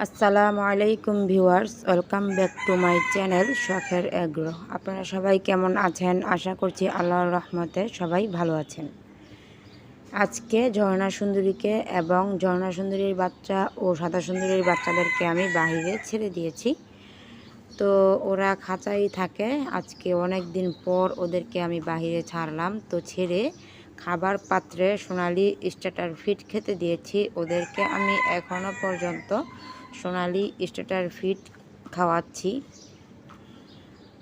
আসসালামু আলাইকুম viewers, welcome back to my channel শখের এগ্রো। আপনারা সবাই কেমন আছেন? আশা করছি আল্লাহর রহমতে সবাই ভালো আছেন। আজকে ঝর্ণা সুন্দরীকে এবং ঝর্ণা সুন্দরীর বাচ্চা ও সাদা সুন্দরীর বাচ্চাদেরকে আমি বাহিরে ছেড়ে দিয়েছি। তো ওরা খাঁচাই থাকে। আজকে অনেক দিন পর ওদেরকে আমি বাহিরে ছাড়লাম। তো ছেড়ে খাবার পাত্রে সোনালি স্টার্টার ফিড খেতে দিয়েছি। ওদেরকে আমি এখনও পর্যন্ত সোনালি স্টার্টার ফিড খাওয়াচ্ছি।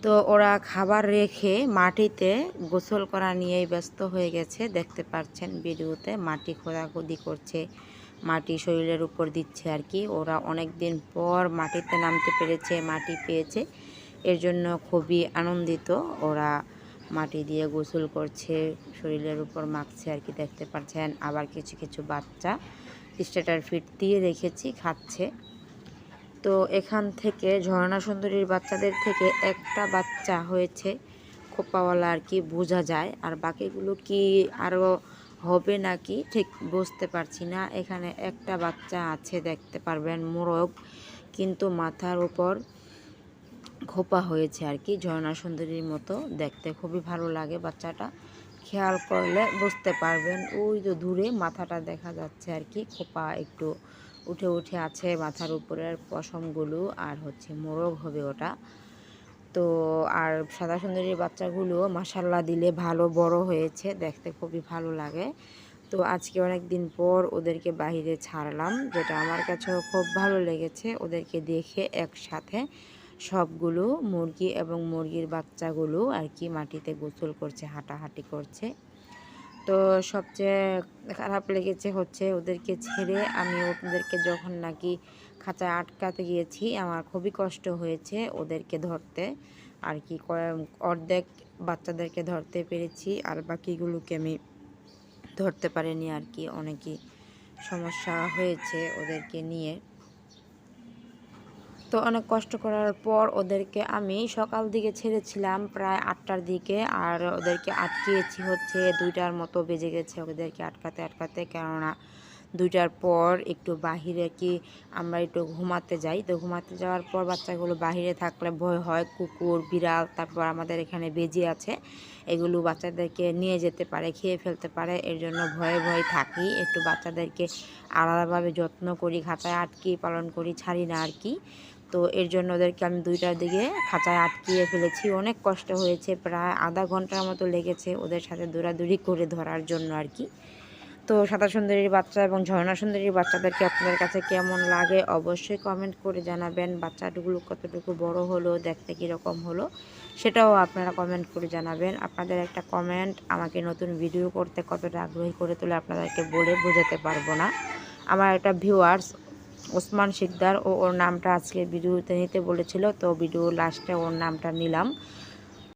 তো ওরা খাবার রেখে মাটিতে গোসল করা নিয়েই ব্যস্ত হয়ে গেছে। দেখতে পাচ্ছেন ভিডিওতে মাটি খোঁড়াখুঁড়ি করছে, মাটি শরীরের উপর দিচ্ছে আর কি। ওরা অনেক দিন পর মাটিতে নামতে পেরেছে, মাটি পেয়েছে, এর জন্য খুবই আনন্দিত। ওরা মাটি দিয়ে গোসল করছে, শরীরের উপর মাখছে আর কি, দেখতে পাচ্ছেন। আবার কিছু কিছু বাচ্চা স্টার্টার ফিড দিয়ে রেখেছি, খাচ্ছে। তো এখান থেকে ঝর্ণা সুন্দরীর বাচ্চাদের থেকে একটা বাচ্চা হয়েছে খোপাওয়ালা আর কি, বোঝা যায়। আর বাকিগুলো কি আরও হবে নাকি ঠিক বুঝতে পারছি না। এখানে একটা বাচ্চা আছে, দেখতে পারবেন, মোরগ, কিন্তু মাথার উপর খোপা হয়েছে আর কি, ঝর্ণা সুন্দরীর মতো দেখতে। খুবই ভালো লাগে বাচ্চাটা, খেয়াল করলে বুঝতে পারবেন। ওই যে দূরে মাথাটা দেখা যাচ্ছে আর কি, খোপা একটু উঠে উঠে আছে মাথার উপরের পশমগুলো, আর হচ্ছে মোরগ হবে ওটা। তো আর সাদা সুন্দরীর বাচ্চাগুলো মাশাল্লাহ দিলে ভালো বড় হয়েছে, দেখতে খুবই ভালো লাগে। তো আজকে অনেক দিন পর ওদেরকে বাইরে ছাড়লাম, যেটা আমার কাছেও খুব ভালো লেগেছে। ওদেরকে দেখে একসাথে সবগুলো মুরগি এবং মুরগির বাচ্চাগুলো আর কি মাটিতে গোসল করছে, হাঁটাহাঁটি করছে। তো সবচেয়ে খারাপ লেগেছে হচ্ছে ওদেরকে ছেড়ে আমি ওদেরকে যখন নাকি খাঁচায় আটকাতে গিয়েছি, আমার খুবই কষ্ট হয়েছে ওদেরকে ধরতে আর কি। অর্ধেক বাচ্চাদেরকে ধরতে পেরেছি, আর বাকিগুলোকে আমি ধরতে পারিনি আর কি। অনেকই সমস্যা হয়েছে ওদেরকে নিয়ে। তো অনেক কষ্ট করার পর ওদেরকে আমি সকাল দিকে ছেড়েছিলাম প্রায় 8টার দিকে, আর ওদেরকে আটকিয়েছি হচ্ছে 2টার মতো বেজে গেছে ওদেরকে আটকাতে আটকাতে। কেননা 2টার পর একটু বাহিরে কি আমরা একটু ঘুমাতে যাই। তো ঘুমাতে যাওয়ার পর বাচ্চাগুলো বাহিরে থাকলে ভয় হয়, কুকুর, বিড়াল, তারপর আমাদের এখানে বেজি আছে, এগুলো বাচ্চাদেরকে নিয়ে যেতে পারে, খেয়ে ফেলতে পারে। এর জন্য ভয়ে ভয়ে থাকি, একটু বাচ্চাদেরকে আলাদাভাবে যত্ন করি, খাঁচায় আটকিয়ে পালন করি, ছাড়ি না আর কি। তো এর জন্য ওদেরকে আমি 2টার দিকে খাঁচায় আটকিয়ে ফেলেছি। অনেক কষ্ট হয়েছে, প্রায় আধা ঘন্টার মতো লেগেছে ওদের সাথে দৌড়াদৌড়ি করে ধরার জন্য আর কি। তো সাদা সুন্দরীর বাচ্চা এবং ঝর্ণা সুন্দরীর বাচ্চাদেরকে আপনাদের কাছে কেমন লাগে অবশ্যই কমেন্ট করে জানাবেন। বাচ্চাগুলো কতটুকু বড় হলো, দেখতে কীরকম হলো, সেটাও আপনারা কমেন্ট করে জানাবেন। আপনাদের একটা কমেন্ট আমাকে নতুন ভিডিও করতে কতটা আগ্রহী করে তোলে আপনাদেরকে বলে বোঝাতে পারবো না। আমার একটা ভিউয়ার্স ওসমান শিকদার, ওর নামটা আজকে ভিডিওতে নিতে বলেছিল, তো ভিডিও লাস্টে ওর নামটা নিলাম।